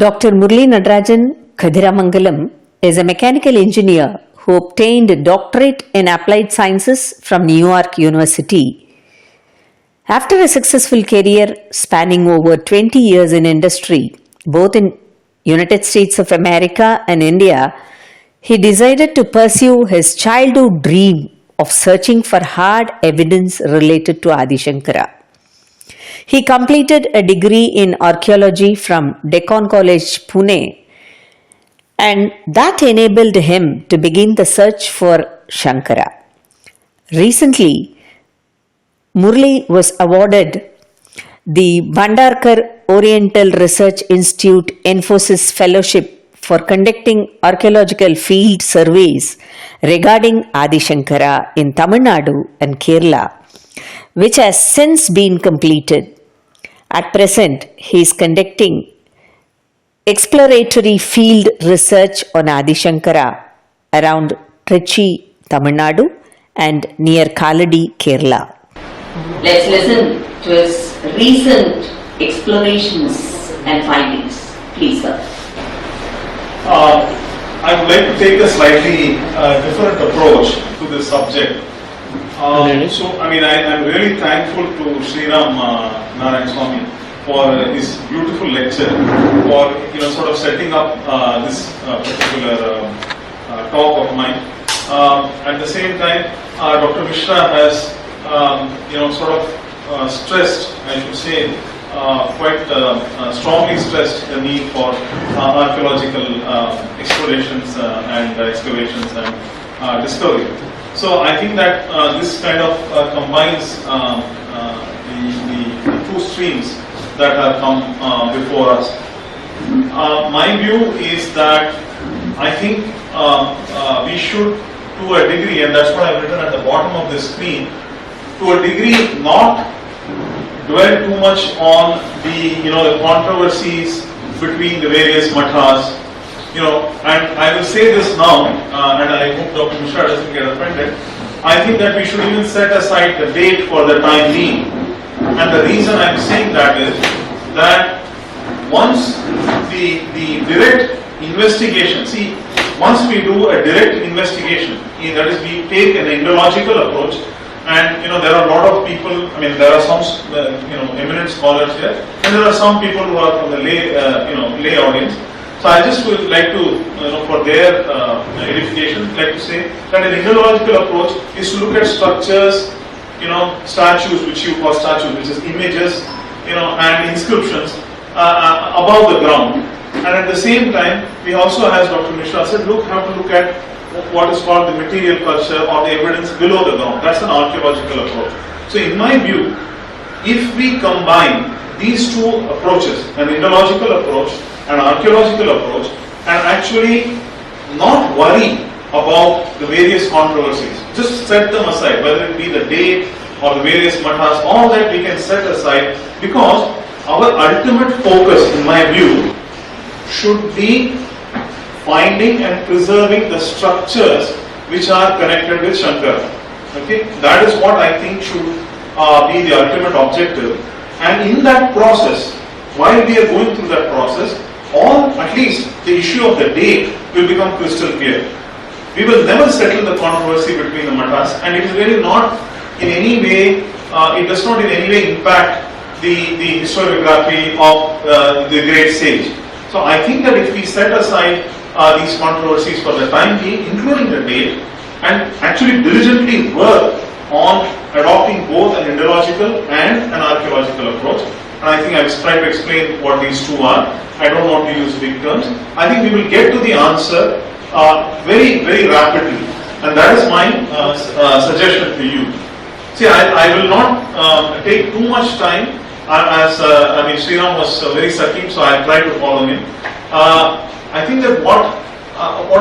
Dr. Murali Kadiramangalam is a mechanical engineer who obtained a doctorate in applied sciences from New York University. After a successful career spanning over 20 years in industry, both in United States of America and India, he decided to pursue his childhood dream of searching for hard evidence related to Adi Shankara. He completed a degree in archaeology from Deccan College, Pune, and that enabled him to begin the search for Shankara. Recently, Murali was awarded the Bhandarkar Oriental Research Institute Infosys Fellowship for conducting archaeological field surveys regarding Adi Shankara in Tamil Nadu and Kerala, which has since been completed. At present, he is conducting exploratory field research on Adi Shankara around Trichy, Tamil Nadu and near Kaladi, Kerala. Let's listen to his recent explorations and findings. Please, sir. I would like to take a slightly different approach to this subject. I'm really thankful to Sriram Narayan Swami for his beautiful lecture, for sort of setting up this particular talk of mine. At the same time, Dr. Mishra has stressed, I should say, quite strongly stressed the need for archaeological explorations and excavations and discovery. So I think that this kind of combines the two streams that have come before us. My view is that I think we should, to a degree, and that's what I've written at the bottom of the screen, to a degree not dwell too much on the controversies between the various mathas. And I will say this now, and I hope Dr. Mishra doesn't get offended. I think that we should even set aside the date for the time being. And the reason I'm saying that is that once the direct investigation, once we do a direct investigation, that is, we take an Indological approach, and there are a lot of people. There are some eminent scholars here, and there are some people who are from the lay audience. So I just would like to, for their edification, like to say that an Indological approach is to look at structures, statues, which you call statues, which is images, and inscriptions above the ground. And at the same time, we also, as Dr. Mishra said, have to look at what is called the material culture or the evidence below the ground. That's an archaeological approach. So in my view, if we combine these two approaches, an Indological approach, an archaeological approach, and actually not worry about the various controversies, just set them aside, whether it be the date or the various mathas, all that we can set aside, because our ultimate focus, in my view, should be finding and preserving the structures which are connected with Shankara. Okay, that is what I think should be the ultimate objective. And in that process, while we are going through that process, at least the issue of the date will become crystal clear. We will never settle the controversy between the mathas, and it is really not in any way, it does not in any way impact the historiography of the great sage. So I think that if we set aside these controversies for the time being, including the date, and actually diligently work on adopting both an Indological and an archaeological approach, and I think I've tried to explain what these two are. I don't want to use big terms. I think we will get to the answer very, very rapidly, and that is my suggestion to you. I will not take too much time, as Sriram was very succinct, so I'll try to follow him. I think that what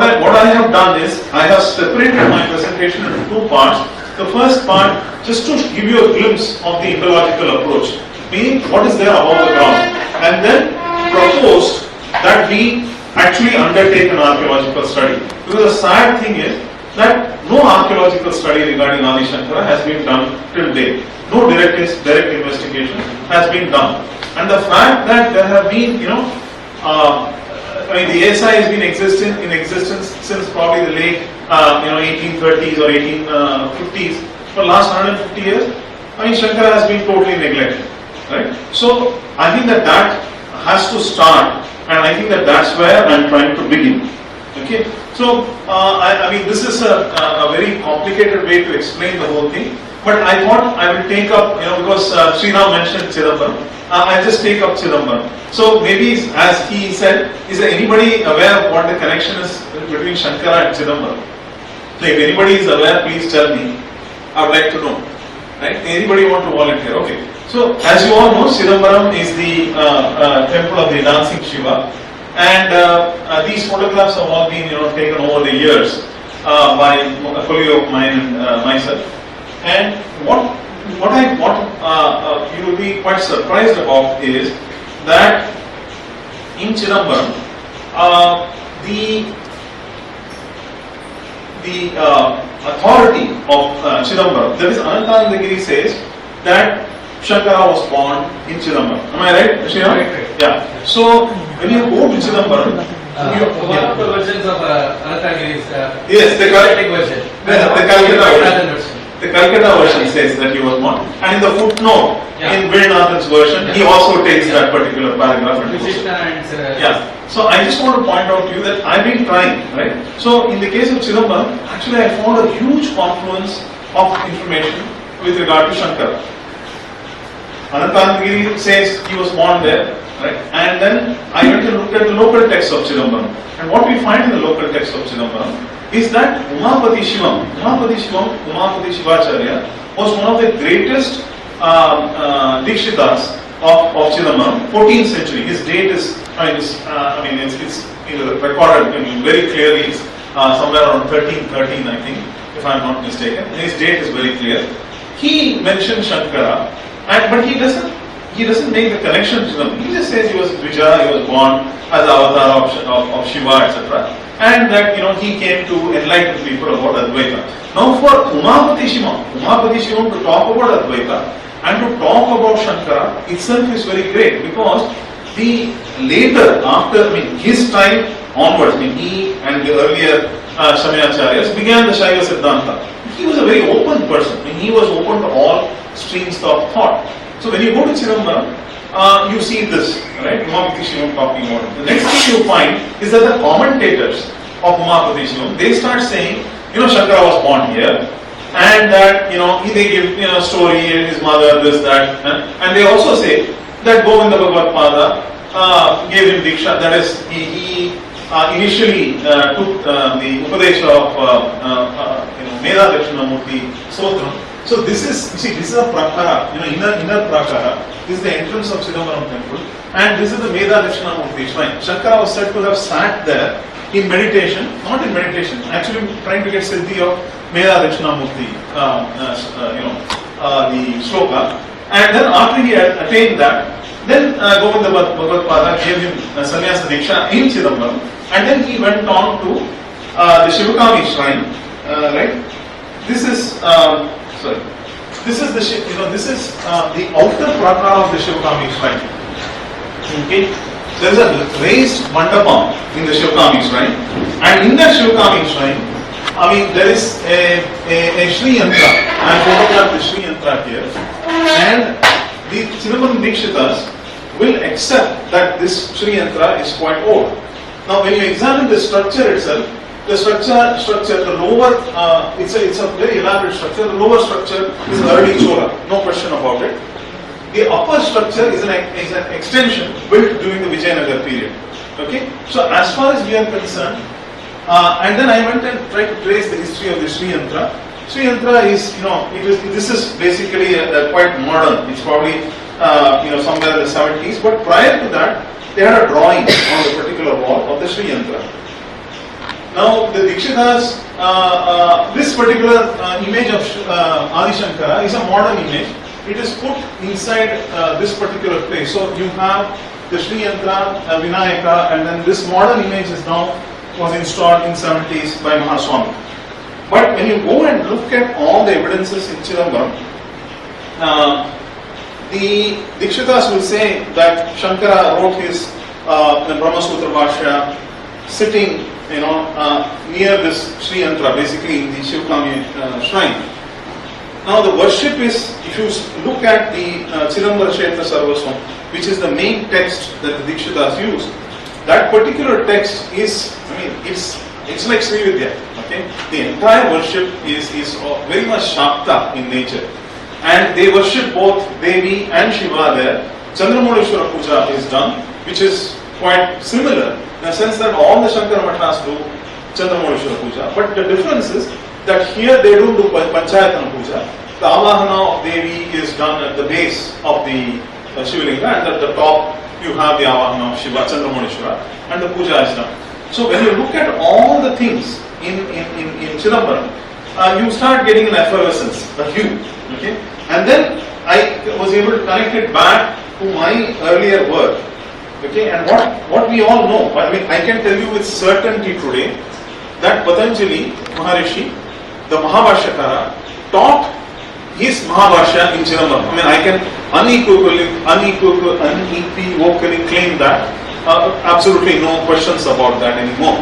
I have done is, I have separated my presentation into two parts. The first part, just to give you a glimpse of the Indological approach, meaning what is there above the ground, and then proposed that we actually undertake an archaeological study. Because the sad thing is that no archaeological study regarding Adi Shankara has been done till date. No direct investigation has been done. And the fact that there have been, I mean, the ASI has been in existence since probably the late 1830s or 1850s. For the last 150 years, I mean, Śaṅkara has been totally neglected, right? So I think that has to start, and I think that that's where I'm trying to begin. Okay, so I mean, this is a very complicated way to explain the whole thing, but I thought I will take up, because Sriram mentioned Chidambaram, I'll just take up Chidambaram. So maybe, as he said, is there anybody aware of what the connection is between Śaṅkara and Chidambaram? So if anybody is aware, please tell me. I would like to know. Right? Anybody want to volunteer? Okay. So as you all know, Chidambaram is the temple of the dancing Shiva, and these photographs have all been taken over the years by a colleague of mine and myself. And what you will be quite surprised about is that in Chidambaram, the authority of Chidambaram, that is Anantanandagiri, says that Śaṅkara was born in Chidambaram. Am I right, Sriram? Right. Yeah. So when you go to Chidambaram, one of the versions of Anantanandagiri is yes, the Calcutta version. The Calcutta version says that he was born, and in the footnote in Vedanathan's version, he also takes that particular paragraph. Yeah. So I just want to point out to you that I've been trying, right? So in the case of Chidambaram, actually I found a huge confluence of information with regard to Śaṅkara. Anantanandagiri says he was born there, right? And then I went and looked at the local text of Chidambaram. And what we find in the local text of Chidambaram is that Umapati Shivacharya was one of the greatest Dikshitas of Chidambaram, 14th century. His date is, it's recorded very clearly. It's somewhere around 1313, I think, if I'm not mistaken. His date is very clear. He mentioned Śaṅkara, but he doesn't make the connection to them. He just says he was Dvija, he was born as the avatar of Shiva, etc. And that he came to enlighten people about Advaita. Now for Umapati Shivam to talk about Advaita and to talk about Śaṅkara itself is very great, because the later, after, his time onwards, he and the earlier Shamyacharyas began the Shaiva Siddhanta. He was a very open person. He was open to all streams of thought. So when you go to Chidambaram, you see this, right? Umapati Shivam talking about it. The next thing you find is that the commentators of Umapati Shivam, they start saying, Śaṅkara was born here, and that, they give, story, his mother, this, that, and they also say that Govinda Bhagavad gave him Diksha, that is, he initially took the Upadesha of, Meda Dakshinamurti Sotram. So this is a prakara, inner prakara. This is the entrance of Chidambaram temple, and this is the Meda Dakshinamurti shrine. Śaṅkara was said to have sat there in meditation, not in meditation, actually trying to get siddhi of Meda Dakshinamurti, the shloka. And then after he had attained that, then Govinda Bhagavad gave him sannyasa diksha in Chidambaram, and then he went on to the Shivakami shrine, right? This is the outer prakara of the Shivakami shrine. Okay, there is a raised mandapam in the Shivakami shrine, and in that Shivakami shrine, there is a Shri Yantra. I have photographed the Shri Yantra here, and the Chidambaram Dikshitas will accept that this Shri Yantra is quite old. Now, when you examine the structure itself, the the lower, it's a very elaborate structure. The lower structure is early Chola, no question about it. The upper structure is an extension built during the Vijayanagar period. Okay, so as far as we are concerned, and then I went and tried to trace the history of the Sri Yantra. Sri Yantra is, this is basically quite modern. It's probably somewhere in the 70s. But prior to that, they had a drawing on the particular wall of the Sri Yantra. Now, the Dikshitas, this particular image of Adi Śaṅkara is a modern image. It is put inside this particular place. So you have the Sri Yantra, Vinayaka, and then this modern image was installed in 70s by Mahaswami. But when you go and look at all the evidences in Chidambaram, the Dikshitas will say that Śaṅkara wrote his the Brahma Sutra Bhashya, sitting, near this Sri Yantra, basically in the Shivkami shrine. Now the worship is, if you look at the Chidambara Kshetra Sarvaswam, which is the main text that the Dikshitas use, that particular text is, it's like Sri Vidya. Okay? The entire worship is very much Shakta in nature. And they worship both Devi and Shiva there. Chandramoleshwara Puja is done, which is quite similar in the sense that all the Shankara Mathas do Chandramoleshwara Puja. But the difference is that here they don't do Panchayatana Puja. The Avahana of Devi is done at the base of the Shivalinga, and at the top you have the Avahana of Shiva, Chandramoleshwara, and the Puja is done. So when you look at all the things in Chidambaram, you start getting an effervescence, a hue. Okay? And then I was able to connect it back to my earlier work. Okay? And what we all know, I can tell you with certainty today that Patanjali Maharishi, the Mahabhashyakara, taught his Mahabhashya in Chidambaram. I can unequivocally claim that. Absolutely no questions about that anymore.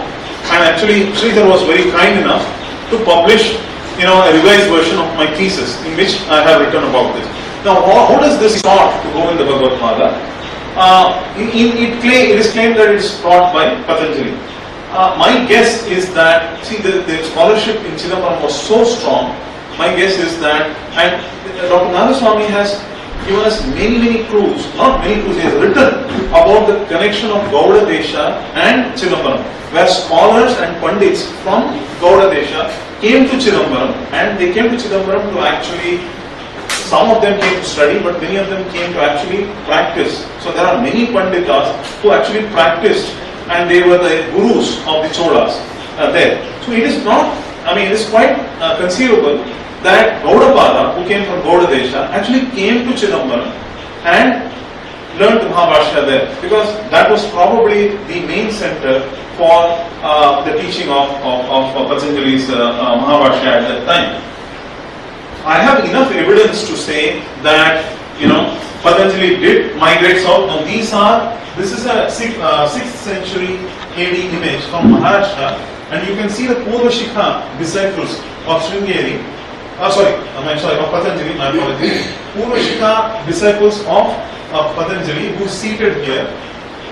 And actually, Sridhar was very kind enough to publish, a revised version of my thesis in which I have written about this. Now, how does this taught to go in the Bhagavad Gita? It is claimed that it is taught by Patanjali. My guess is that, the scholarship in Chidambaram was so strong. My guess is that, and Dr. Nagaswamy has given us many clues, not many clues, he has written about the connection of Gauda Desha and Chidambaram, where scholars and pandits from Gauda Desha came to Chidambaram, and they came to Chidambaram to actually, some of them came to study, but many of them came to actually practice. So there are many panditas who actually practiced, and they were the gurus of the Cholas there. So it is not, it is quite conceivable that Gaudapada, who came from Gauda Desha, actually came to Chidambaram and learned the Mahabhashya there, because that was probably the main center for the teaching of Patanjali's Mahabhashya at that time. I have enough evidence to say that, Patanjali did migrate south. Now this is a 6th century AD image from Maharashtra, and you can see the Purvashikha disciples of Sringeri. Of Patanjali, my apologies. Purvashika disciples of Patanjali who is seated here,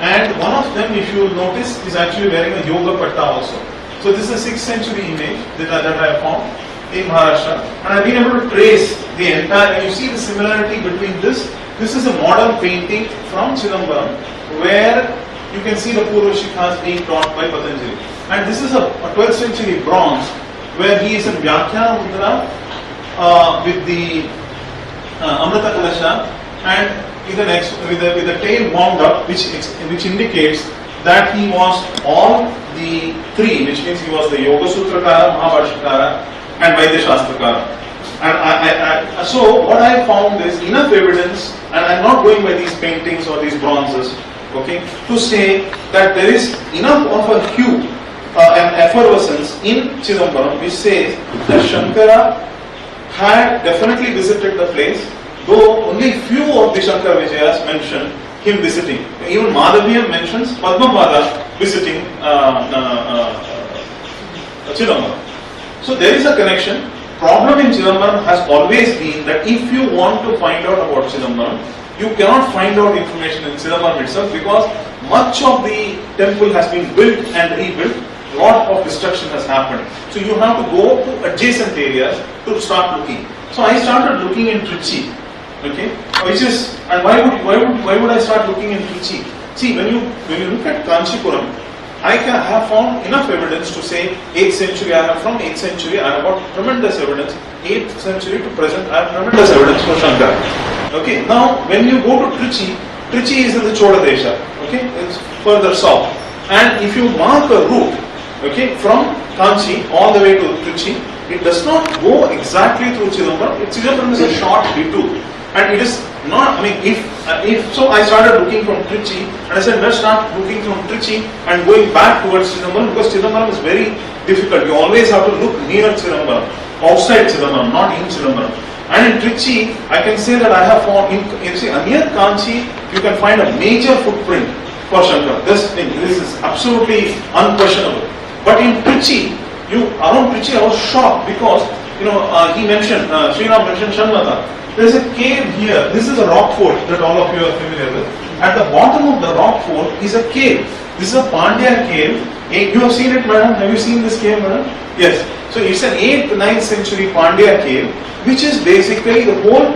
and one of them, if you notice, is actually wearing a yoga patta also. So this is a 6th century image that I have found in Maharashtra, and I've been able to trace the entire, and you see the similarity between this. This is a modern painting from Chidambaram where you can see the Purvashikas being taught by Patanjali. And this is a 12th century bronze where he is in Vyakhyana Mudra with the Amrita Kalasha, and with the tail wound up, which indicates that he was all the three, which means he was the Yoga Sutrakara, Mahabhashyakara, and Vaidya Shastrakara. And so what I found is enough evidence, and I'm not going by these paintings or these bronzes, okay, to say that there is enough of a hue and effervescence in Chidambaram which says that Śaṅkara had definitely visited the place, though only few of the Śaṅkara-Vijayas mention him visiting. Even Madhavya mentions Padmapada visiting Chidambaram. So there is a connection. Problem in Chidambaram has always been that if you want to find out about Chidambaram, you cannot find out information in Chidambaram itself, because much of the temple has been built and rebuilt. Lot of destruction has happened. So you have to go to adjacent areas to start looking. So I started looking in Trichy. Okay, which is, and why would I start looking in Trichy? See, when you look at Kanchipuram, I have found enough evidence to say 8th century. From 8th century I have got tremendous evidence. 8th century to present I have tremendous evidence for Śaṅkara. Okay, now when you go to Trichy is in the Chola Desha. Okay, it's further south. And if you mark a route, okay, from Kanchi all the way to Trichy, it does not go exactly through Chidambaram. Chidambaram is a short detour, and it is not. If so, I started looking from Trichy, and I said, let's start looking from Trichy and going back towards Chidambaram, because Chidambaram is very difficult. You always have to look near Chidambaram, outside Chidambaram, not in Chidambaram. And in Trichy, I can say that I have found near Kanchi, you can find a major footprint for Shankara. This is absolutely unquestionable. But in Trichy, around Trichy, I was shocked because he mentioned, Sriram mentioned Shanmata. There is a cave here. This is a rock fort that all of you are familiar with. At the bottom of the rock fort is a cave. This is a Pandya cave. You have seen it, madam? Have you seen this cave, madam? Yes. So it's an 8th, 9th century Pandya cave, which is basically the whole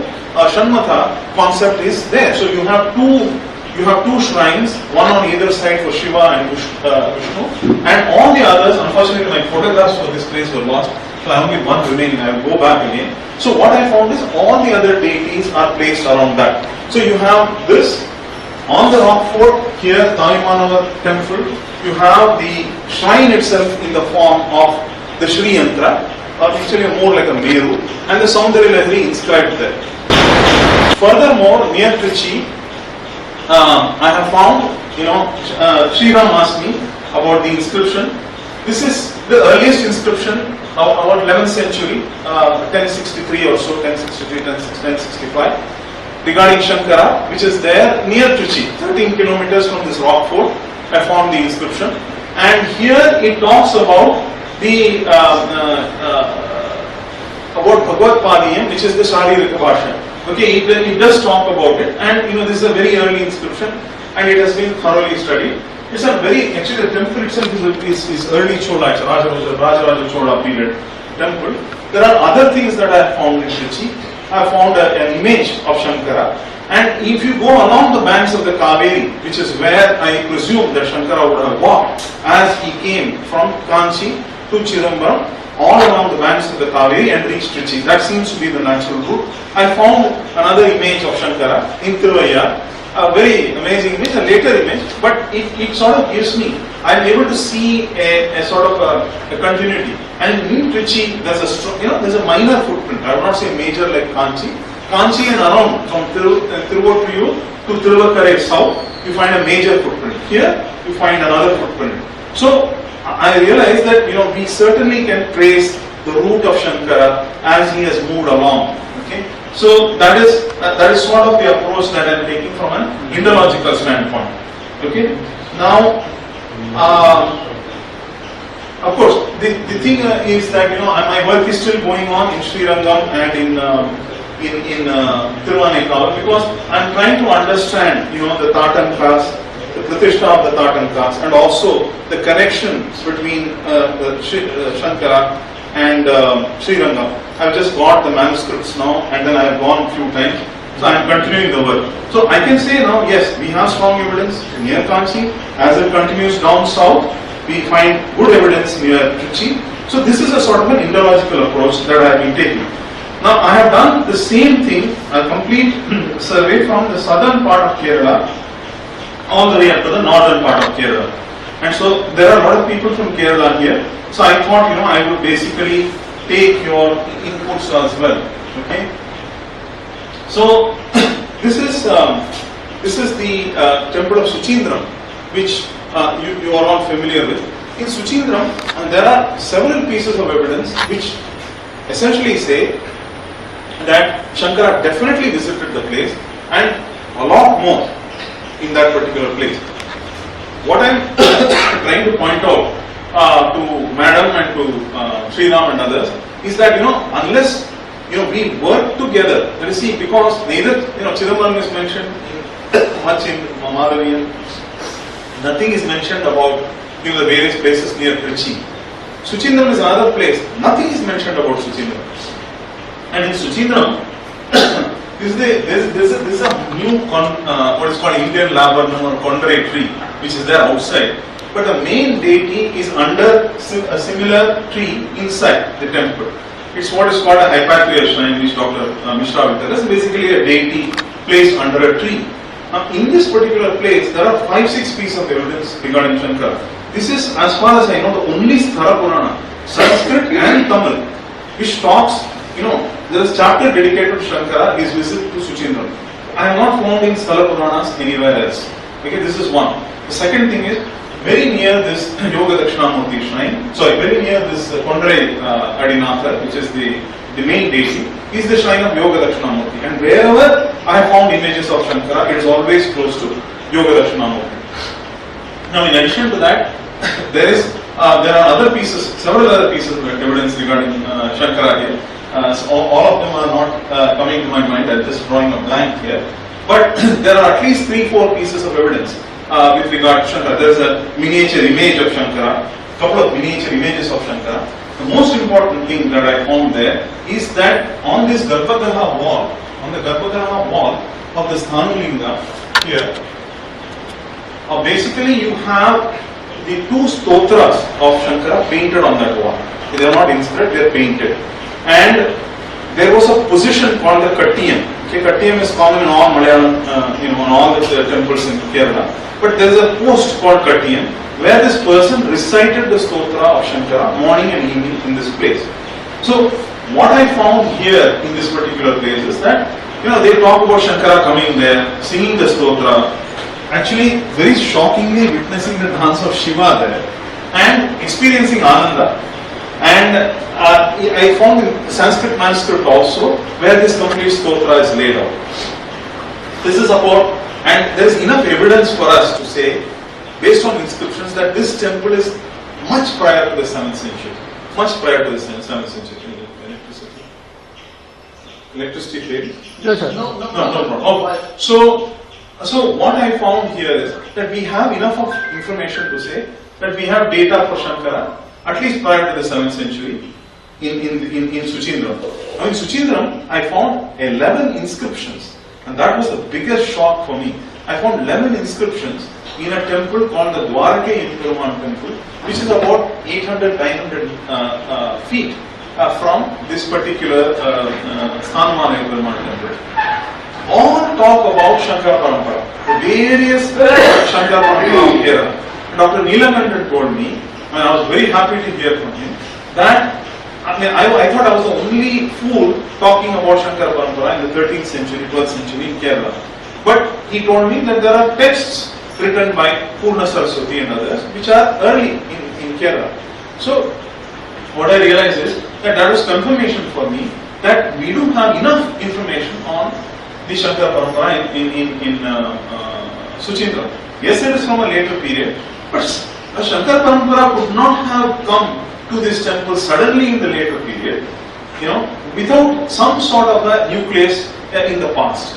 Shanmata concept is there. So you have two shrines, one on either side for Shiva and Vishnu, and all the others. Unfortunately, my photographs for this place were lost, so I only one remaining. I will go back again. So what I found is all the other deities are placed around that. So you have this on the rock fort here, Taimanava temple. You have the shrine itself in the form of the Shri Yantra, or actually more like a Meru, and the Saundarya Lahari inscribed there. Furthermore, near Trichy, I have found, Sriram asked me about the inscription. This is the earliest inscription of about 11th century, 1063 or so, 1063, 1065, regarding Shankara, which is there near Trichy, 13 kilometers from this rock fort. I found the inscription, and here it talks about the about Bhagavad Padiyam, which is the Sharirika Bhasha. Okay, it does talk about it, and this is a very early inscription, and it has been thoroughly studied. It's a very, actually the temple itself is early Chola, it's Rajaraja Chola period temple. There are other things that I have found in Trichy. I have found an image of Shankara, and if you go along the banks of the Kaveri, which is where I presume that Shankara would have walked as he came from Kanchi to Chidambaram, all along the banks of the Kaveri and reached Trichy. That seems to be the natural route. I found another image of Shankara in Tiruvayar, a very amazing image, a later image, but it sort of gives me, I am able to see a sort of a continuity. And in Trichy, there's a minor footprint. I would not say major like Kanchi. Kanchi and around, from Tiruvottuyur to Tiruvakkarai south, you find a major footprint. Here, you find another footprint. So, I realize that we certainly can trace the route of Shankara as he has moved along. Okay, so that is sort of the approach that I am taking from an Indological standpoint. Okay, now of course the thing is that my work is still going on in Srirangam and in Tiruvanekkaval, because I am trying to understand the Tatankas, the Pratishtha of the Tatankas, and also the connection between Shankara and Srirangam. I have just got the manuscripts now, and then I have gone a few times, so I am continuing the work. So I can say now, yes, we have strong evidence near Kanchi. As it continues down south, we find good evidence near Trichy. So this is a sort of an Indological approach that I have been taking. Now I have done the same thing, a complete survey from the southern part of Kerala all the way up to the northern part of Kerala. And so there are a lot of people from Kerala here. So I thought, I would basically take your inputs as well. Okay. So this is the temple of Suchindram, which you are all familiar with. In Suchindram, there are several pieces of evidence which essentially say that Shankara definitely visited the place, and a lot more in that particular place. What I am trying to point out to Madam and to Sriram and others is that unless we work together, because neither Chidambaram is mentioned much in Madhavian, nothing is mentioned about the various places near Trichy. Suchindram is another place, nothing is mentioned about Suchindram. And in Suchindram, this is a new what is called Indian laburnum or Kondrai tree, which is there outside. But the main deity is under a similar tree inside the temple. It's what is called a Hypatrial shrine, which Dr. Mishra will tell us. Basically a deity placed under a tree. Now in this particular place, there are 5-6 pieces of evidence regarding Shankara. This is, as far as I know, the only Sthara Purana, Sanskrit and Tamil, which talks, there is a chapter dedicated to Shankara, his visit to Suchindram. I have not found in Sthala Puranas anywhere else. Okay, this is one. The second thing is, very near this Yoga Dakshinamurti shrine, very near this Kondrai Adinatha, which is the main deity, is the shrine of Yoga Dakshinamurti. And wherever I have found images of Shankara, it is always close to Yoga Dakshinamurti. Now, in addition to that, there are other pieces, several other pieces of evidence regarding Śaṅkara here. So all of them are not coming to my mind. I'm just drawing a blank here. But there are at least 3-4 pieces of evidence with regard to Śaṅkara. There is a miniature image of Śaṅkara, a couple of miniature images of Śaṅkara. The most important thing that I found there is that on this Garbhagriha wall, on the Garbhagriha wall of the Sthanulinga here, basically you have the 2 stotras of Śaṅkara painted on that wall. They are not inscribed, they are painted. And there was a position called the Kattiyam. Okay, Kattiyam is common in all Malayalam, in all the temples in Kerala. But there is a post called Kattiyam where this person recited the stotra of Śaṅkara morning and evening in this place. So what I found here in this particular place is that, they talk about Śaṅkara coming there, singing the stotra, actually very shockingly witnessing the dance of Shiva there and experiencing Ananda. And I found in Sanskrit manuscript also where this complete stotra is laid out. This is about, and there is enough evidence for us to say, based on inscriptions, that this temple is much prior to the 7th century. Much prior to the 7th century. Electricity failed? No, sir. No. Oh, so what I found here is that we have enough of information to say that we have data for Śaṅkara at least prior to the 7th century in Suchindram. Now in Suchindram, I found 11 inscriptions, and that was the biggest shock for me. I found 11 inscriptions in a temple called the Dwarake Perumal temple, which is about 800-900 feet from this particular Sthanamala Perumal temple. All talk about Śaṅkara Parampara, the various Śaṅkara Parampara of Kerala. Dr. Neelakandan told me, and I was very happy to hear from him, that I thought I was the only fool talking about Śaṅkara Parampara in the 13th century, 12th century in Kerala. But he told me that there are texts written by Purna Saraswati and others which are early in Kerala. So what I realized is that was confirmation for me that we do have enough information on the Śaṅkara Parampara in Suchindram. Yes, it is from a later period, but the Śaṅkara Parampara could not have come to this temple suddenly in the later period, without some sort of a nucleus in the past.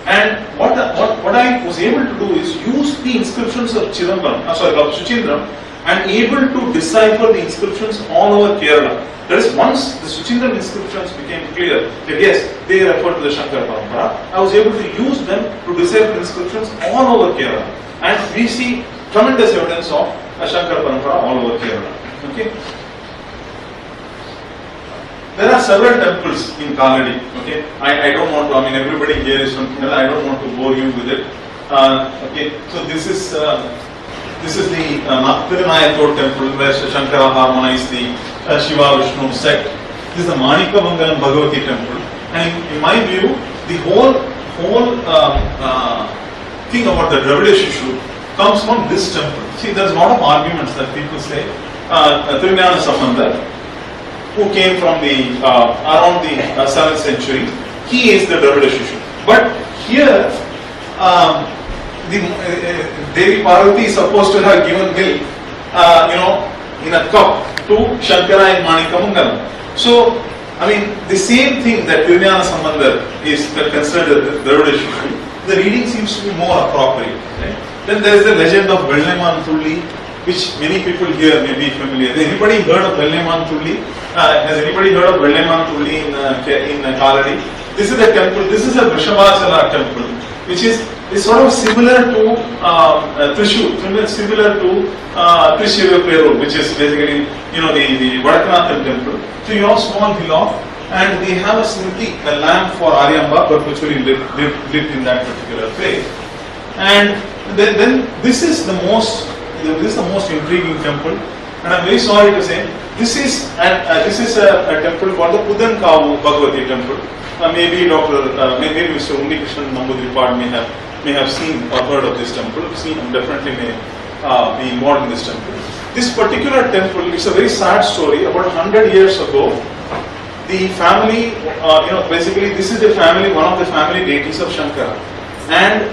And what I was able to do is use the inscriptions of Suchindram and able to decipher the inscriptions all over Kerala. That is, once the Suchindram inscriptions became clear that yes, they refer to the Śaṅkara Parampara, I was able to use them to decipher inscriptions all over Kerala. And we see tremendous evidence of a Śaṅkara Parampara all over Kerala. Okay. There are several temples in Kaladi. Okay, I don't want to. Everybody here is from Kerala. I don't want to bore you with it. Okay, so this is the Tirunayattur temple where Śaṅkara harmonized the Shiva Vishnu sect. This is the Manikamangalam Bhagavati temple, and in my view, the whole thing about the Dravida Shishu comes from this temple. See, there's a lot of arguments that people say. Tirunayana Sambandar, who came from the around the 7th century, he is the Dravida Shishu. But here, Devi Parvati is supposed to have given milk, in a cup to Śaṅkara in Manikamangalam. So, the same thing that Tirunayana Sambandar is considered the Dravida Shishu, the reading seems to be more appropriate. Right? Then there is the legend of Velleman Tulli, which many people here may be familiar. Has anybody heard of Velleman Tulli? Has anybody heard of Velleman Tulli in Kaladi? This is a temple. This is a Vrishabhachala temple, which is sort of similar to Trishu, similar to Trishivya, which is basically the Vadakanathan temple. So you have small hill and they have a smriti, a lamp for Aryamba, perpetually lived in that particular place. And then this is the most intriguing temple, and I'm very sorry to say this is a temple called the Pudankavu Bhagavati temple. Maybe Mr. Unnikrishnan Nambudripad may have seen or heard of this temple. Definitely may be involved in this temple. This particular temple, it's a very sad story. About 100 years ago, the family, basically this is the family, one of the family deities of Śaṅkara, and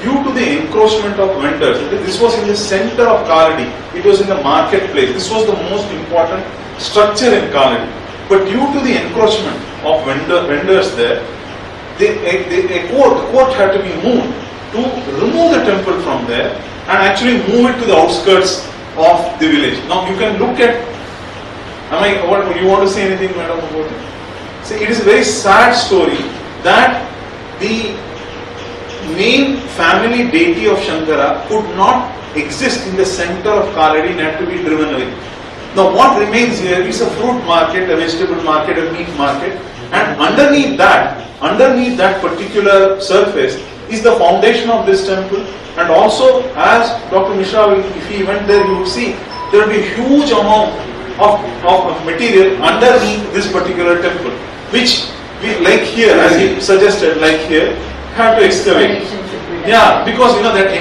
due to the encroachment of vendors, this was in the center of Kaladi, it was in the marketplace, this was the most important structure in Kaladi. But due to the encroachment of vendors there, the court had to be moved to remove the temple from there and actually move it to the outskirts of the village. Now you can look at, you want to say anything, madam, about it? See, it is a very sad story that the main family deity of Śaṅkara could not exist in the center of Kaladi and had to be driven away. Now what remains here is a fruit market, a vegetable market, a meat market, and underneath that particular surface is the foundation of this temple. And also, as Dr. Mishra, if he went there, you would see there will be a huge amount of material underneath this particular temple, which we, like here, as he suggested, like here, have to excavate. Yeah, because that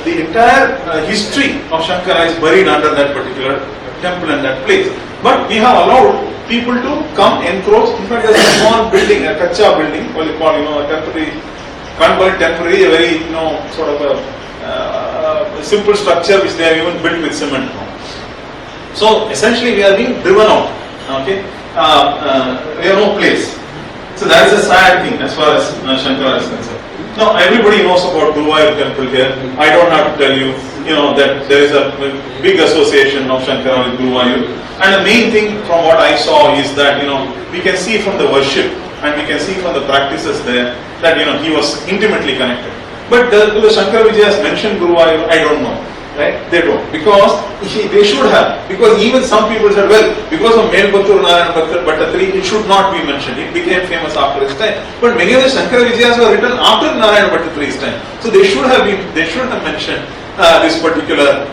the entire history of Śaṅkara is buried under that particular temple and that place. But we have allowed people to come encroach. In fact, there is a small building, a kacha building, what you call, a temporary, can't call it temporary, a very, sort of a simple structure which they have even built with cement. So essentially, we are being driven out. Okay, we have no place. So that is a sad thing as far as Śaṅkara is concerned. Now everybody knows about Guruvayur temple here. I don't have to tell you, that there is a big association of Śaṅkara with Guruvayur. And the main thing from what I saw is that, we can see from the worship and we can see from the practices there that, he was intimately connected. But do the Śaṅkara-Vijayas mention Guruvayur? I don't know. Right? They don't. Because they should have. Because even some people said, well, because of Melpattur Narayana Bhattatri, it should not be mentioned. It became famous after his time. But many of the Śaṅkara-Vijayas were written after Narayana Bhattatri's time. So they should have mentioned this particular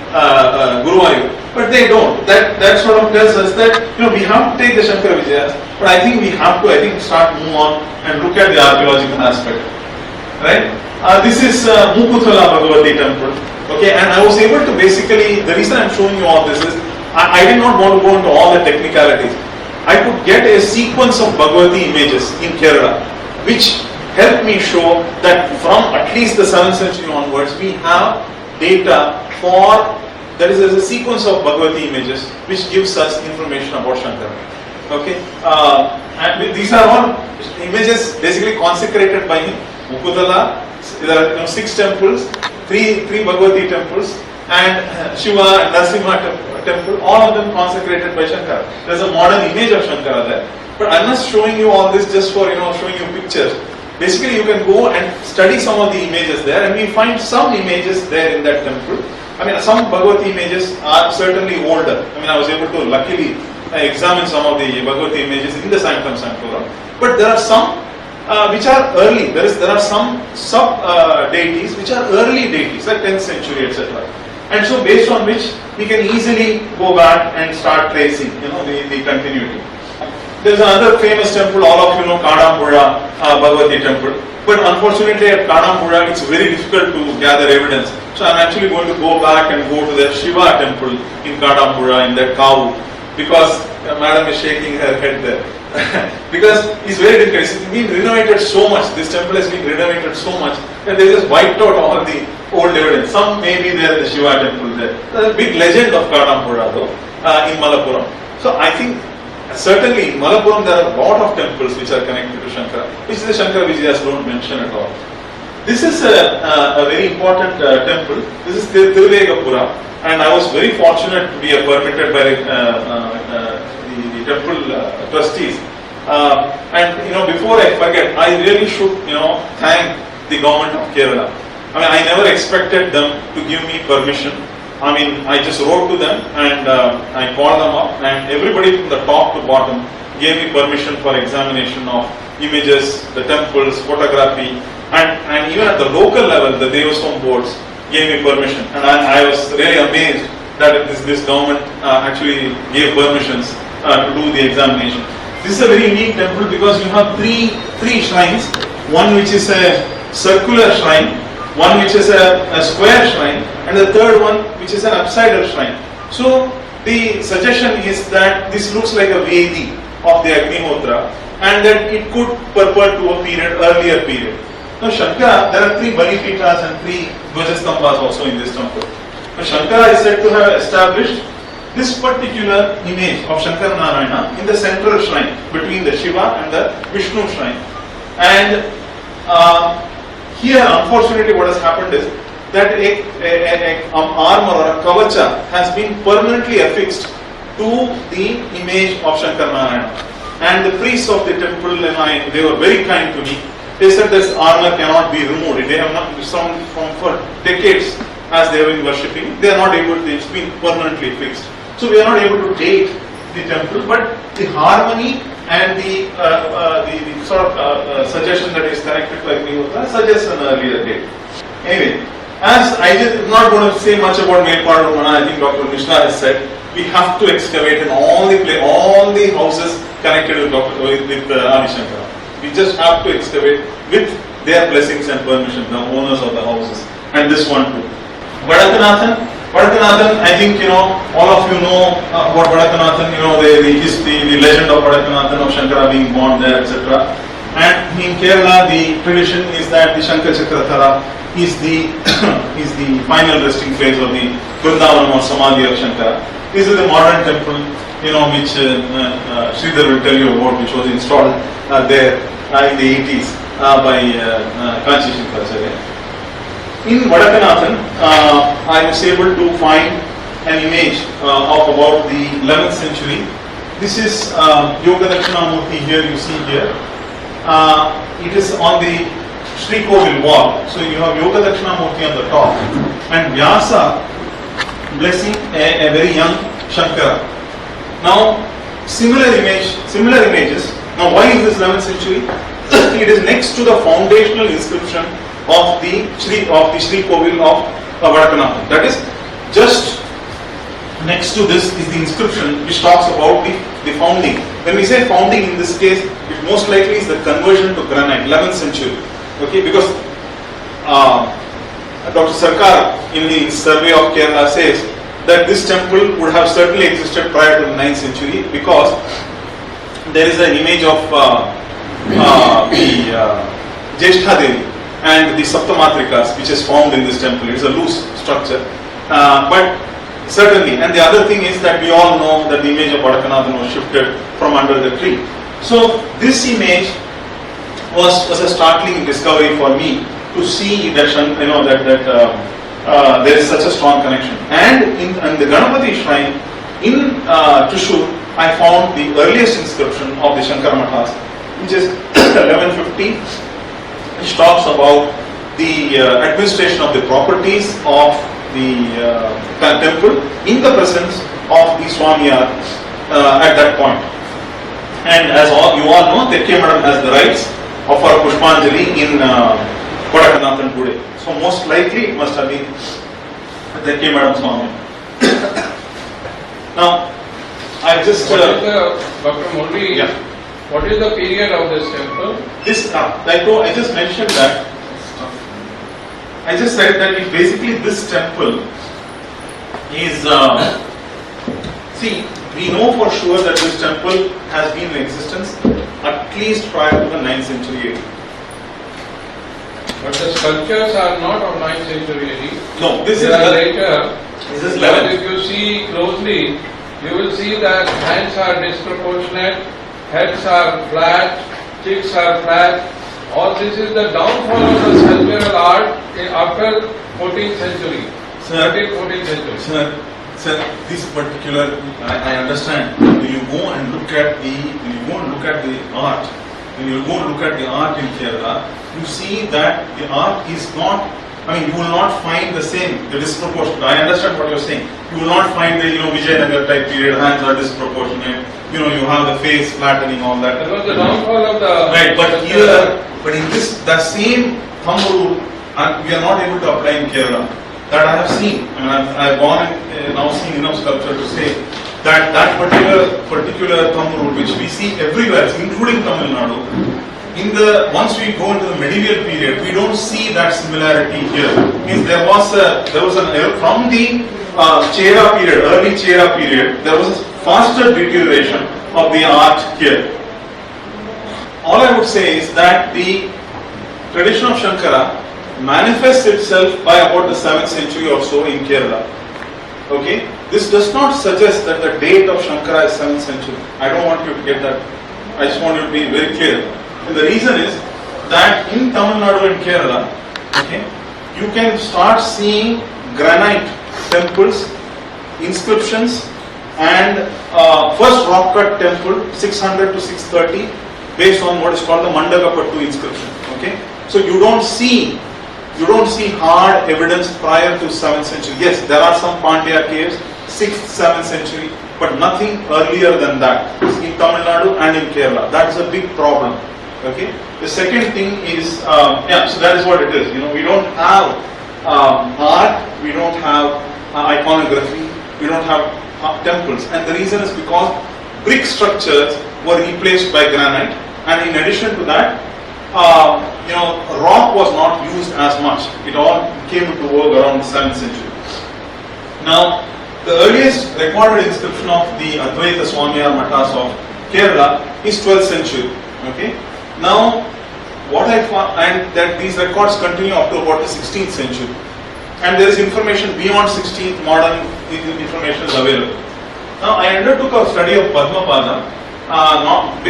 Guruvayur. But they don't. That sort of tells us that, we have to take the Śaṅkara-Vijayas, but I think we have to, start move on and look at the archaeological aspect. Right? This is Mukuthala Bhagavati temple. Okay, and I was able to basically, the reason I am showing you all this is, I did not want to go into all the technicalities. I could get a sequence of Bhagavati images in Kerala, which helped me show that from at least the 7th century onwards, we have data for, there is a sequence of Bhagavati images, which gives us information about Śaṅkara. Okay, and these are all images basically consecrated by him. Mukuthala, there are 6 temples, three Bhagavati temples, and Shiva and Narasimha temple, all of them consecrated by Śaṅkara. There is a modern image of Śaṅkara there. But I am not showing you all this just for showing you pictures. Basically, you can go and study some of the images there, and we find some images there in that temple. Some Bhagavati images are certainly older. I was able to luckily examine some of the Bhagavati images in the Sanctum Sanctorum. But there are some which are early. There are some sub-deities which are early deities, like 10th century, etc. And so based on which we can easily go back and start tracing, the continuity. There is another famous temple, all of you know, Kadiramangalam Bhagavati temple. But unfortunately at Kadiramangalam it's very difficult to gather evidence. So I am actually going to go back and go to the Shiva temple in Kadiramangalam, in that cow, because Madam is shaking her head there. Because it's very difficult. It's been renovated so much. This temple has been renovated so much that they just wiped out all the old evidence. Some may be there, the Shiva temple there. There's a big legend of Kadiramangalam though in Malappuram. So I think certainly in Malappuram there are a lot of temples which are connected to Śaṅkara, which the Śaṅkara-Vijayas don't mention at all. This is a very important temple. This is Tiruvegapura, and I was very fortunate to be permitted by the temple trustees. And before I forget, I really should thank the government of Kerala. I never expected them to give me permission. I just wrote to them and I called them up, and everybody from the top to bottom gave me permission for examination of images, the temples, photography, and even at the local level, the Devaswam boards gave me permission. And I was really amazed that this government actually gave permissions to do the examination. This is a very unique temple because you have three shrines, one which is a circular shrine, one which is a square shrine, and the third one which is an upside-down shrine. So the suggestion is that this looks like a Vedi of the Agnihotra, and that it could purport to a earlier period. Now Shankara, there are 3 Balipitas and 3 Dvajastambhas also in this temple. Now Shankara is said to have established this particular image of Shankara Narayana in the central shrine between the Shiva and the Vishnu shrine. And here, unfortunately, what has happened is that an armor or a kavacha has been permanently affixed to the image of Shankara Narayana. And the priests of the temple, they were very kind to me. They said this armor cannot be removed. They have not, for decades as they have been worshipping, they are not able to, it's been permanently fixed. So we are not able to date the temple, but the harmony and the sort of suggestion that is connected to Agnihotra suggests an earlier date. Anyway, as I am not going to say much about Melpaduramana, I think Dr. Mishra has said, we have to excavate in all the houses connected with Adi Shankara. We just have to excavate with their blessings and permission, the owners of the houses, and this one too. Vadakanathan, I think all of you know about Vadakanathan, the legend of Vadakanathan, of Shankara being born there, etc. And in Kerala, the tradition is that the Shankar Chakrathara is the final resting place of the Vrindavan or Samadhi of Shankara. This is the modern temple, which Sridhar will tell you about, which was installed there in the 80s by Kanchi Shankaracharya. In Vadakanathan, I was able to find an image of about the 11th century. This is Yoga Dakshinamurti here, you see here. It is on the Sri Kovil wall. So you have Yoga Dakshinamurti on the top and Vyasa blessing a very young Shankara. Now, similar images. Now, why is this 11th century? It is next to the foundational inscription of the Sri Kovil of Vadakanathan. That is, just next to this is the inscription which talks about the founding. When we say founding in this case, it most likely is the conversion to granite, 11th century. Okay, because Dr. Sankara in the survey of Kerala says that this temple would have certainly existed prior to the 9th century because there is an image of the Jeshtha Devi and the Saptamatrikas which is found in this temple. It is a loose structure. But certainly, and the other thing is that we all know that the image of Vadakanathan was shifted from under the tree. So this image was a startling discovery for me to see that there is such a strong connection. And in the Ganapati shrine in Thrissur, I found the earliest inscription of the Shankara Mathas, which is 1150, which talks about the administration of the properties of the temple in the presence of the Swamiyar at that point. And as you all know, Tekke Madam has the rights of our Pushpanjali in Vadakanathan today. So most likely it must have been Tekke Madam Swami. Now, I just... Dr. Murali, yeah. What is the period of this temple? This, I just mentioned that. I just said that basically this temple is, see, we know for sure that this temple has been in existence at least prior to the 9th century AD. But the sculptures are not of 9th century AD. No, this they is are later. This is But 11th. if you see closely, you will see that hands are disproportionate, heads are flat, cheeks are flat. All this is the downfall of the sculptural art after 14th century. 13th, 14th century. Sir, this particular, I understand. When you go and look at the art, when you go and look at the art in Kerala, you see that the art is not. I mean, you will not find the same, the disproportionate. I understand what you're saying. You will not find the Vijayanagar type period. Hands are disproportionate. You have the face flattening, all that. That was the downfall of the. Right, but in this, the same thumb rule, we are not able to apply in Kerala. That I have seen. I mean, I have gone and now seen enough sculpture to say that particular thumb rule, which we see everywhere, including Tamil Nadu, once we go into the medieval period, we don't see that similarity here. Means there was an error from the Chera period, early Chera period. There was a faster deterioration of the art here. All I would say is that the tradition of Śaṅkara manifests itself by about the 7th century or so in Kerala. Okay, this does not suggest that the date of Śaṅkara is 7th century. I don't want you to get that. I just want you to be very clear. And the reason is that in Tamil Nadu and Kerala, okay, you can start seeing granite temples, inscriptions, and first rock cut temple 600 to 630 based on what is called the Mandagapattu inscription. Okay, so you don't see hard evidence prior to 7th century. Yes, there are some Pandya caves, 6th, 7th century, but nothing earlier than that in Tamil Nadu and in Kerala. That is a big problem. Okay. The second thing is, so that is what it is. We don't have art, we don't have iconography, we don't have temples, and the reason is because brick structures were replaced by granite, and in addition to that, rock was not used as much. It all came into vogue around the 7th century. Now, the earliest recorded inscription of the Advaita Swamiyar Mathas of Kerala is 12th century. Okay. Now, what I found, and that these records continue up to about the 16th century, and there is information beyond 16th, modern information is available. Now, I undertook a study of Padmapada, not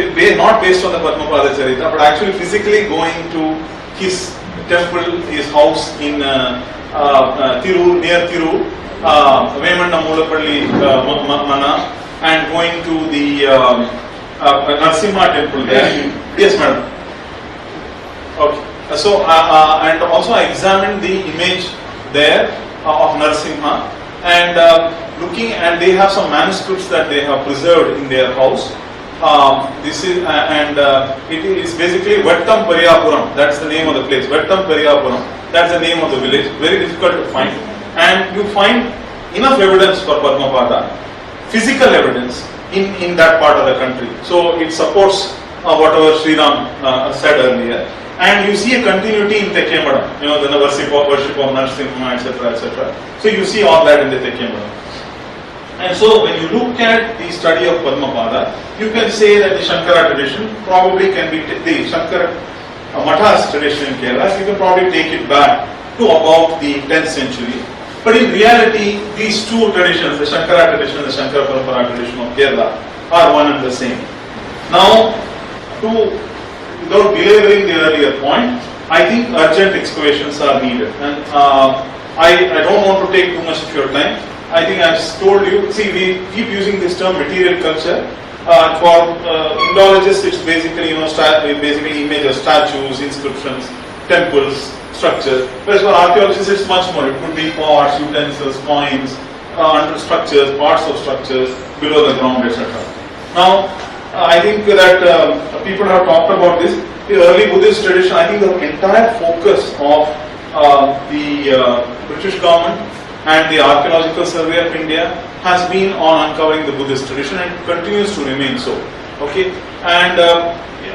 based on the Padmapada Charita, but actually physically going to his temple, his house in Thiru, near Thiru, Vemanda Mulapalli Mana, and going to the Narasimha temple there. Yes, madam. Okay. So, and also I examined the image there of Narasimha, and and they have some manuscripts that they have preserved in their house. This is it is basically Vettam Periyapuram. That's the name of the place. Vettam Periyapuram. That's the name of the village. Very difficult to find, and you find enough evidence for Padmapada, physical evidence in that part of the country. So it supports whatever Sriram said earlier. And you see a continuity in Tekemada, the worship of Narasimha, etc., etc. So you see all that in the Tekemada. And so when you look at the study of Padmapada, you can say that the Śaṅkara tradition probably can be, the Śaṅkara Mathas tradition in Kerala, you can probably take it back to about the 10th century. But in reality, these two traditions, the Śaṅkara tradition and the Śaṅkara Parampara tradition of Kerala, are one and the same. Now, without belaboring the earlier point, I think urgent excavations are needed. And I don't want to take too much of your time. I think I've told you, see, we keep using this term material culture. For Indologists, it's basically, basically image of statues, inscriptions, temples, structures. Whereas for archaeologists, it's much more. It could be pots, utensils, coins, structures, parts of structures below the ground, etc. Now, I think that people have talked about this. The early Buddhist tradition, I think the entire focus of the British government and the Archaeological Survey of India has been on uncovering the Buddhist tradition, and continues to remain so. Okay, and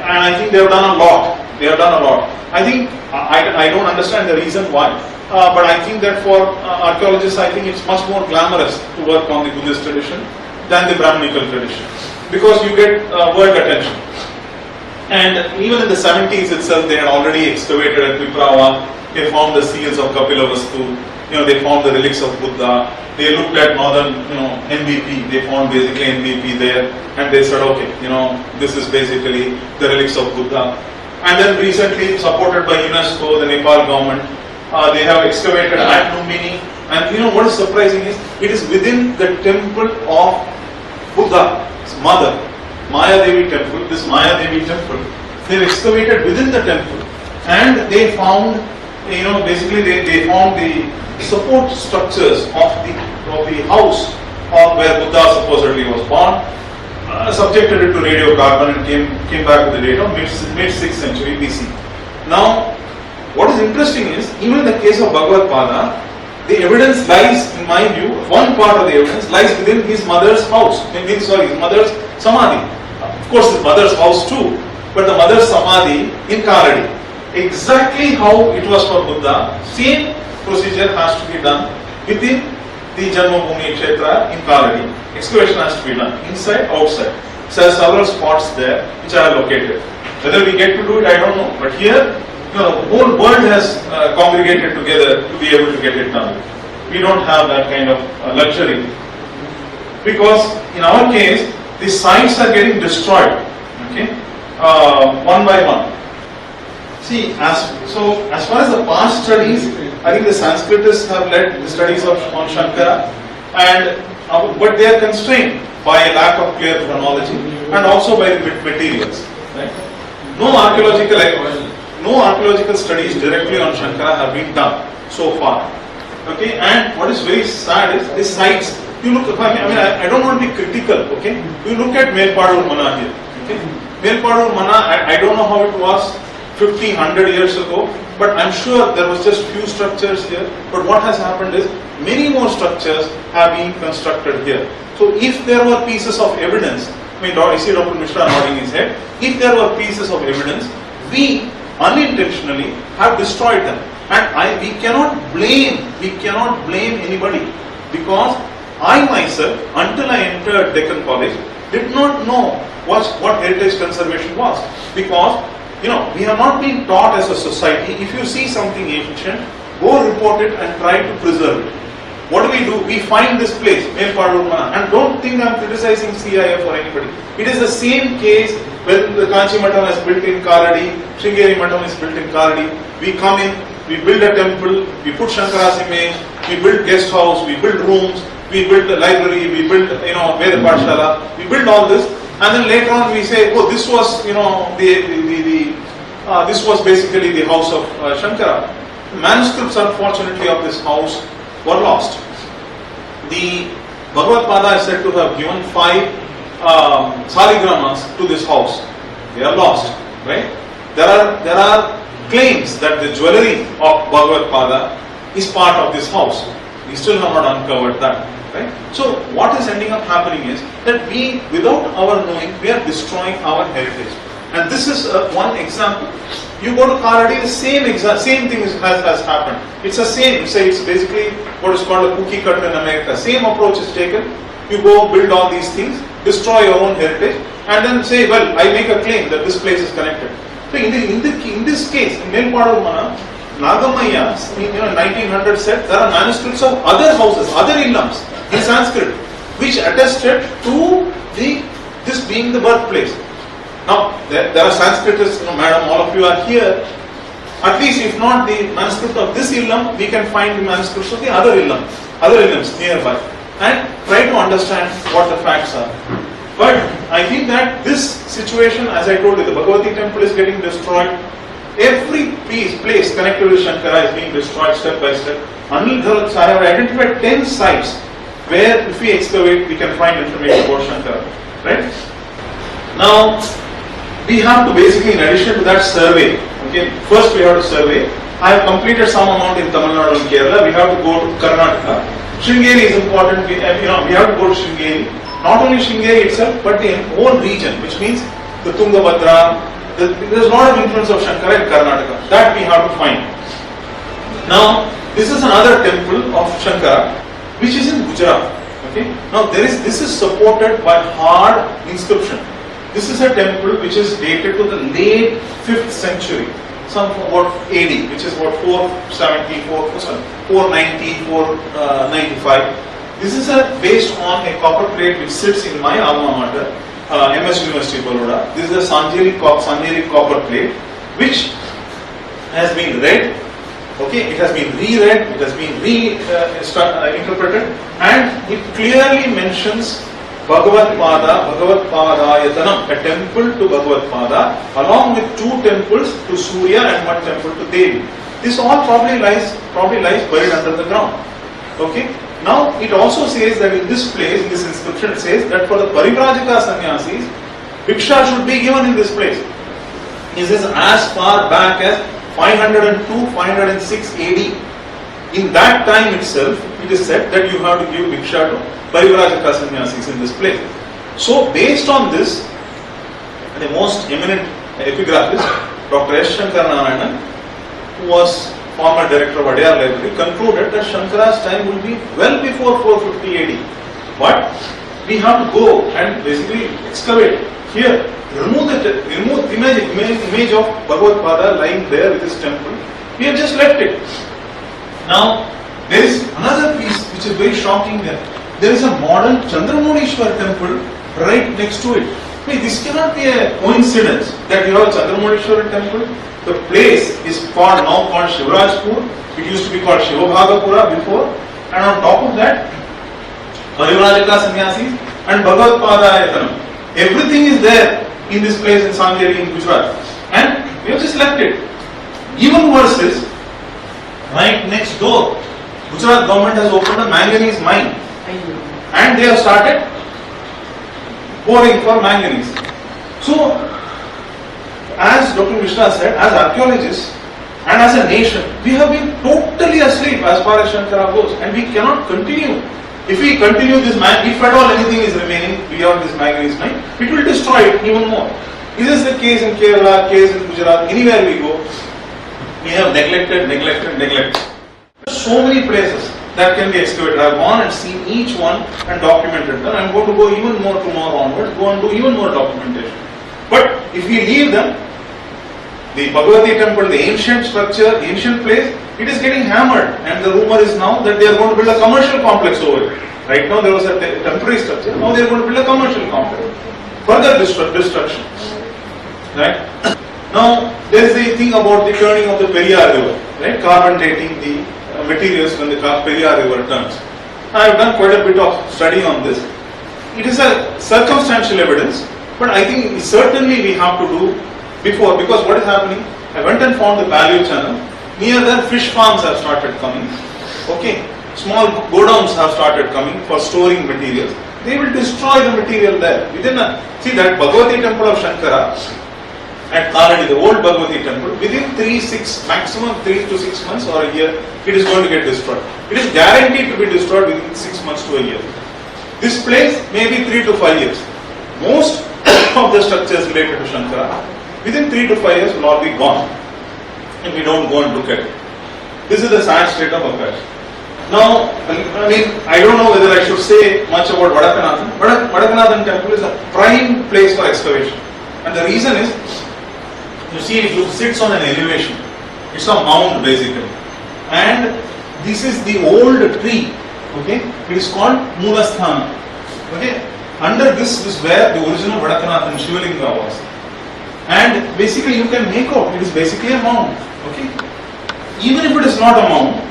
I think they have done a lot. They have done a lot. I think I don't understand the reason why, but I think that for archaeologists, I think it's much more glamorous to work on the Buddhist tradition than the Brahminical tradition, because you get world attention. And even in the 70s itself, they had already excavated at Viprava. They found the seals of Kapilavastu. They found the relics of Buddha. They looked at northern, MVP. They found basically MVP there, and they said, okay, this is basically the relics of Buddha. And then recently, supported by UNESCO, the Nepal government, they have excavated at Lumbini. And what is surprising is, it is within the temple of Buddha's mother, Maya Devi temple. This Maya Devi temple, they have excavated within the temple, and they found, basically they found the support structures of the house where Buddha supposedly was born, subjected it to radiocarbon, and came back with the date of mid 6th century BC. Now, what is interesting is, even in the case of Bhagavad Pada, the evidence lies, in my view, one part of the evidence lies within his mother's house. His mother's samadhi. Of course, his mother's house too, but the mother's samadhi in Kaladi. Exactly how it was for Buddha, same procedure has to be done within the Janmabhoomi Kshetra in Kaladi. Excavation has to be done inside, outside. So there are several spots there which are located. Whether we get to do it, I don't know. But here, the whole world has congregated together to be able to get it done. We don't have that kind of luxury. Because in our case, the sites are getting destroyed, okay, one by one. See, as far as the past studies, I think the Sanskritists have led the studies on Śaṅkara, but they are constrained by a lack of clear chronology and also by the materials. Right? No archaeological studies directly on Śaṅkara have been done so far. Okay, and what is very sad is the sites. You look, I don't want to be critical. Okay, you look at Melpadur Mana here. Okay, Melpadur Mana, I don't know how it was 50, 100 years ago, but I'm sure there was just few structures here. But what has happened is many more structures have been constructed here. So if there were pieces of evidence, I see Dr. Mishra nodding his head. If there were pieces of evidence, we unintentionally have destroyed them, and we cannot blame anybody, because I myself, until I entered Deccan College, did not know what heritage conservation was, because we have not been taught as a society. If you see something ancient, go report it and try to preserve it. What do? We find this place, Melpadur Mana, and don't think I'm criticizing CIF or anybody. It is the same case when the Kanchi Matam is built in Kaladi, Sringeri Matam is built in Kaladi. We come in, we build a temple, we put Shankara's image, we build guest house, we build rooms, we build a library, we build Veda Pathshala, we build all this, and then later on we say, oh, this was this was basically the house of Śaṅkara. The manuscripts, unfortunately, of this house were lost. The Bhagavad Pada is said to have given 5 saligramas to this house. They are lost, right? There are claims that the jewellery of Bhagavad Pada is part of this house. We still have not uncovered that, right? So what is ending up happening is that we, without our knowing, we are destroying our heritage. And this is one example. You go to Kaladi, the same thing has happened. It's the same. It's basically what is called a cookie cutter in America. Same approach is taken. You go build all these things, destroy your own heritage, and then say, well, I make a claim that this place is connected. So in this case, in Melpadur Mana, Nagamaya in 1900 said there are manuscripts of other houses, other illams in Sanskrit, which attested to this being the birthplace. Now, there are Sanskritists, madam, all of you are here. At least, if not the manuscript of this illam, we can find the manuscripts of the other illams nearby, and try to understand what the facts are. But I think that this situation, as I told you, the Bhagavati temple is getting destroyed. Every place connected with Śaṅkara is being destroyed step by step. Anil Dharat, I have identified 10 sites where, if we excavate, we can find information about Śaṅkara. Right? Now, we have to basically, in addition to that, survey. Okay, first we have to survey. I have completed some amount in Tamil Nadu and Kerala. We have to go to Karnataka. Sringeri is important. We have to go to Sringeri. Not only Sringeri itself, but the whole region, which means the Tungabhadra. There is a lot of influence of Śaṅkara in Karnataka. That we have to find. Now, this is another temple of Śaṅkara, which is in Gujarat. Okay. Now, this is supported by hard inscription. This is a temple which is dated to the late 5th century, some about AD, which is about 490, 495. This is based on a copper plate which sits in my alma mater, MS University Baroda. This is a Sanjeri copper plate which has been read. Okay, it has been reread, it has been interpreted, and it clearly mentions Bhagavad Padayatanam, a temple to Bhagavad Pada, along with 2 temples to Surya and 1 temple to Devi. This all probably lies buried under the ground. Okay. Now it also says that in this place, in this inscription, it says that for the Parivrajaka sannyasis, Bhiksha should be given in this place. It says as far back as 502, 506 AD. In that time itself, it is said that you have to give Bhiksha to Parivrajaka sannyasis in this place. So, based on this, the most eminent epigraphist, Dr. S. Shankara, who was former director of Adyar Library, concluded that Shankara's time will be well before 450 AD. But we have to go and basically excavate Here, remove image of Bhagavad Pada lying there with his temple. We have just left it. Now, there is another piece which is very shocking there. There is a modern Chandramonishwar temple right next to it. This cannot be a coincidence that you have a Chandramonishwar temple. The place is now called Shivrajpur. It used to be called Shivabhagapura before. And on top of that, Archaeological Sannyasis and Bhagavad Pada. Everything is there in this place in Sankara in Gujarat. And we have just left it. Even worse is, right next door, Gujarat government has opened a manganese mine. And they have started boring for manganese. So, as Dr. Mishra said, as archaeologists and as a nation, we have been totally asleep as far as Śaṅkara goes, and we cannot continue. If we continue this if at all anything is remaining beyond this manganese mine, it will destroy it even more. This is the case in Kerala, case in Gujarat, anywhere we go, we have neglected. So many places that can be excavated. I have gone and seen each one and documented them. I am going to go even more tomorrow onwards, go and do even more documentation. But if we leave them, the Bhagavati temple, the ancient structure, the ancient place, it is getting hammered, and the rumor is now that they are going to build a commercial complex over it. Right now there was a temporary structure, now they are going to build a commercial complex. Further destruction. Right? Now there is the thing about the turning of the Periyar river, right? Carbon dating the materials when the Periyar river turns. I have done quite a bit of study on this. It is a circumstantial evidence, but I think certainly we have to do before, because what is happening, I went and found the value channel. Near there, fish farms have started coming. Okay, small godowns have started coming for storing materials. They will destroy the material there. See that Bhagavati temple of Śaṅkara at Kaladi, the old Bhagavati temple, within maximum 3 to 6 months or a year, it is going to get destroyed. It is guaranteed to be destroyed within 6 months to a year. This place may be 3 to 5 years. Most of the structures related to Śaṅkara, within 3 to 5 years will all be gone if we don't go and look at it. This is the sad state of affairs. Now, I don't know whether I should say much about Vadakanathan. Vadakanathan temple is a prime place for excavation. And the reason is, you see it sits on an elevation. It's a mound basically. And this is the old tree. Okay? It is called Moolasthana. Okay? Under this is where the original Vadakanathan Shivalinga was. And basically you can make out, it is basically a mound. Okay? Even if it is not a mound,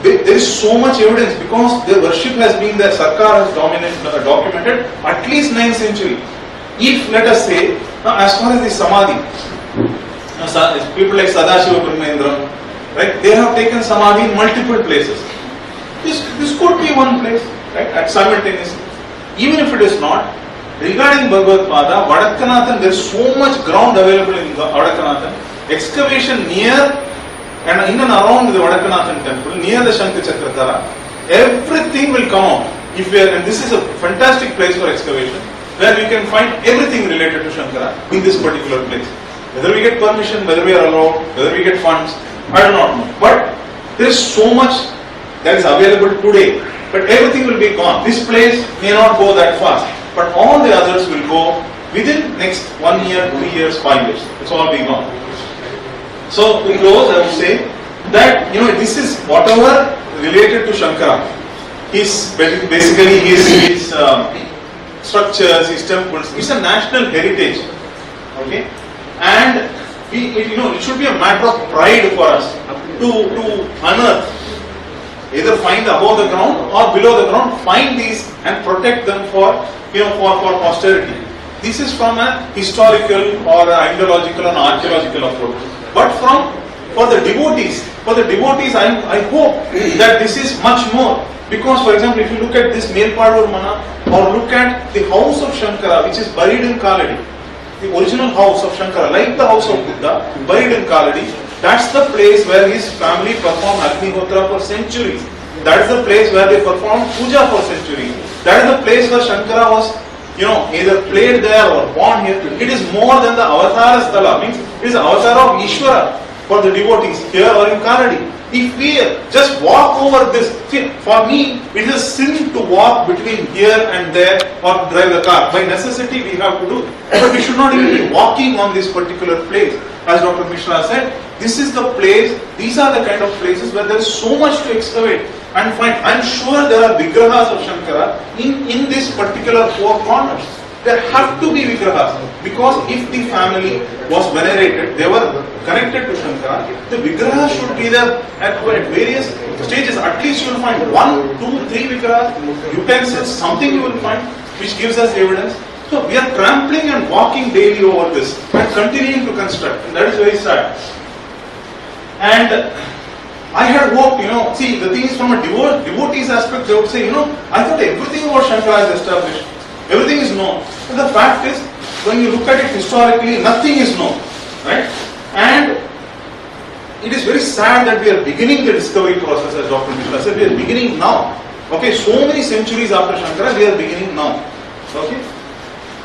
there is so much evidence because their worship has been there. Sankara has documented at least 9th century. If, let us say, as far as the Samadhi, people like Sadashiva Brahmendra, right, they have taken Samadhi in multiple places. This could be one place, right, at simultaneously. Even if it is not, regarding Bhagavad Pada, Vadakanathan, there is so much ground available in Vadakanathan. Excavation near and in and around the Vadakanathan temple, near the Śaṅkara-Vijayas, everything will come out. And this is a fantastic place for excavation, where we can find everything related to Śaṅkara in this particular place. Whether we get permission, whether we are allowed, whether we get funds, I do not know. But there is so much that is available today. But everything will be gone. This place may not go that fast, but all the others will go within next 1 year, 2 years, 5 years. It's all be gone. So to close, I would say that this is whatever related to Śaṅkara. Basically his structures, his temples. It's a national heritage. Okay, and it should be a matter of pride for us to unearth. Either find above the ground or below the ground, find these and protect them for posterity. This is from a historical or ideological and archaeological approach. But for the devotees, I hope that this is much more. Because, for example, if you look at this Melpadur Mana or look at the house of Śaṅkara, which is buried in Kaladi, the original house of Śaṅkara, like the house of Buddha, buried in Kaladi, that's the place where his family performed Agnihotra for centuries. That is the place where they performed puja for centuries. That is the place where Śaṅkara was, either played there or born here. It is more than the Avatara Sthala, means it is the avatar of Ishvara. for the devotees here or in Kanadi. If we just walk over this, see, for me, it is a sin to walk between here and there or drive the car. By necessity, we have to do. But we should not even be walking on this particular place. As Dr. Mishra said, this is the place, these are the kind of places where there is so much to excavate and find. I am sure there are vigrahas of Śaṅkara in this particular four corners. There have to be vigrahas, because if the family was venerated, they were connected to Śaṅkara, the vigrahas should be there at various stages. At least you will find 1, 2, 3 vigrahas, utensils, something you will find which gives us evidence. So we are trampling and walking daily over this and continuing to construct, and that is very sad. And I had hoped, see, the thing is, from a devotee's aspect, they would say, I thought everything about Śaṅkara is established. Everything is known. But the fact is, when you look at it historically, nothing is known. Right? And it is very sad that we are beginning the discovery process, as Dr. Mishra said. We are beginning now. Okay, so many centuries after Śaṅkara, we are beginning now. Okay?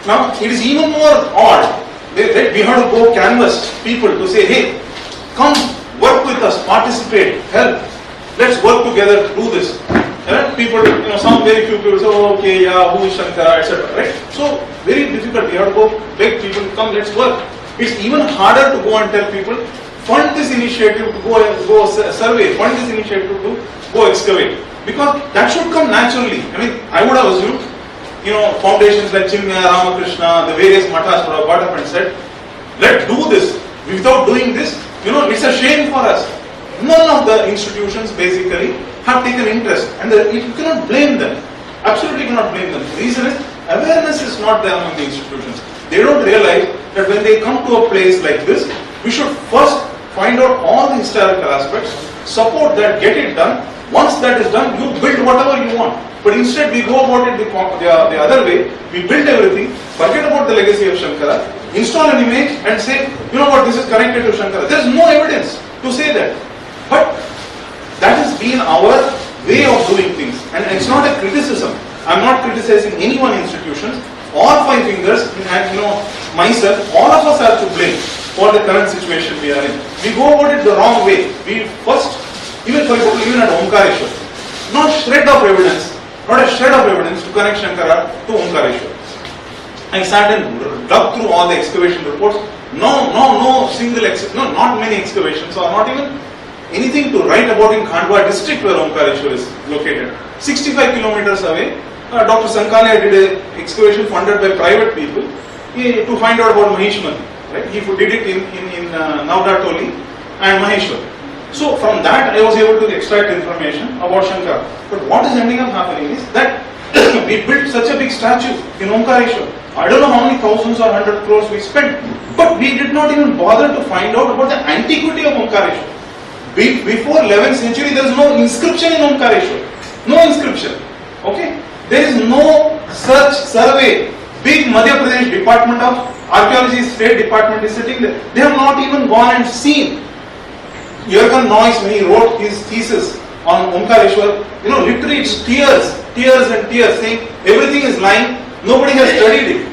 Now, it is even more odd. We have to go canvass people to say, hey, come work with us, participate, help. Let's work together to do this. People, some very few people say, oh, okay, yeah, who is Śaṅkara, etc. Right? So, very difficult. We have to go beg people to come, let's work. It's even harder to go and tell people, fund this initiative to go survey, fund this initiative to go excavate. Because that should come naturally. I mean, I would have assumed, foundations like Chimya, Ramakrishna, the various mathas would have got up and said, let's do this. Without doing this, it's a shame for us. None of the institutions basically have taken interest, and you cannot blame them. Absolutely cannot blame them. The reason is, awareness is not there among the institutions. They don't realize that when they come to a place like this, we should first find out all the historical aspects, support that, get it done. Once that is done, you build whatever you want. But instead we go about it the other way. We build everything, forget about the legacy of Śaṅkara, install an image and say, this is connected to Śaṅkara. There is no evidence to say that. But that has been our way of doing things. And it's not a criticism. I'm not criticizing any one institution. All five fingers, and myself, all of us are to blame for the current situation we are in. We go about it the wrong way. We first, even for example, even at Omkareshwar, not a shred of evidence to connect Śaṅkara to Omkareshwar. I sat and dug through all the excavation reports. No single, not many excavations, or not even anything to write about in Khandwa district where Omkareshwar is located. 65 kilometers away, Dr. Sankara did an excavation funded by private people to find out about Maheshwar. Right? He did it in Navdatoli and Maheshwar. So from that I was able to extract information about Śaṅkara. But what is ending up happening is that we built such a big statue in Omkareshwar. I don't know how many thousands or 100 crores we spent, but we did not even bother to find out about the antiquity of Omkareshwar. Before 11th century, there is no inscription in Omkareshwar. No inscription. Okay? There is no such survey. Big Madhya Pradesh Department of Archaeology State Department is sitting there. They have not even gone and seen. Jürgen Noyes, when he wrote his thesis on Omkareshwar, literally it's tears and tears, saying everything is lying, nobody has studied it.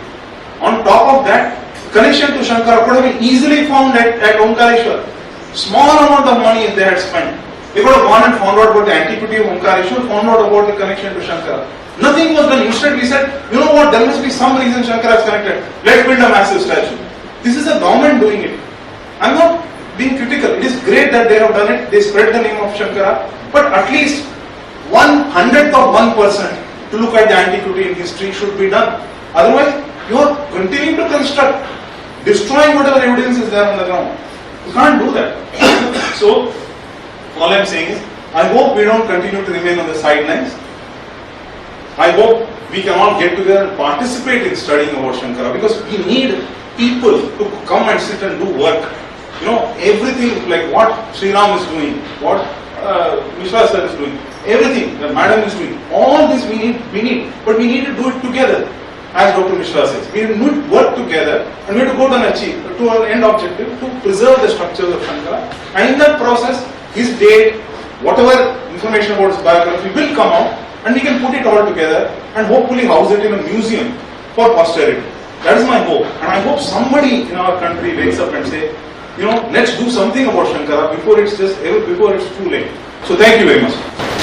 On top of that, connection to Śaṅkara could have been easily found at Omkareshwar. Small amount of money they had spent. They could have gone and found out about the antiquity of Omkareshwar, found out about the connection to Śaṅkara. Nothing was done. Instead we said, there must be some reason Śaṅkara is connected. Let's build a massive statue. This is the government doing it. I'm not being critical. It is great that they have done it. They spread the name of Śaṅkara. But at least 1/100th of 1% to look at the antiquity in history should be done. Otherwise, you are continuing to construct, destroying whatever evidence is there on the ground. You can't do that. So, all I'm saying is, I hope we don't continue to remain on the sidelines. I hope we can all get together and participate in studying about Śaṅkara, because we need people to come and sit and do work. Everything like what Sri Ram is doing, what Mishra sir is doing, everything that Madam is doing, all this we need, but we need to do it together. As Dr. Mishra says, we need to work together and we have to go to our end objective to preserve the structures of Śaṅkara. And in that process, his date, whatever information about his biography will come out, and we can put it all together and hopefully house it in a museum for posterity. That is my hope. And I hope somebody in our country wakes up and say, let's do something about Śaṅkara before it's too late. So thank you very much.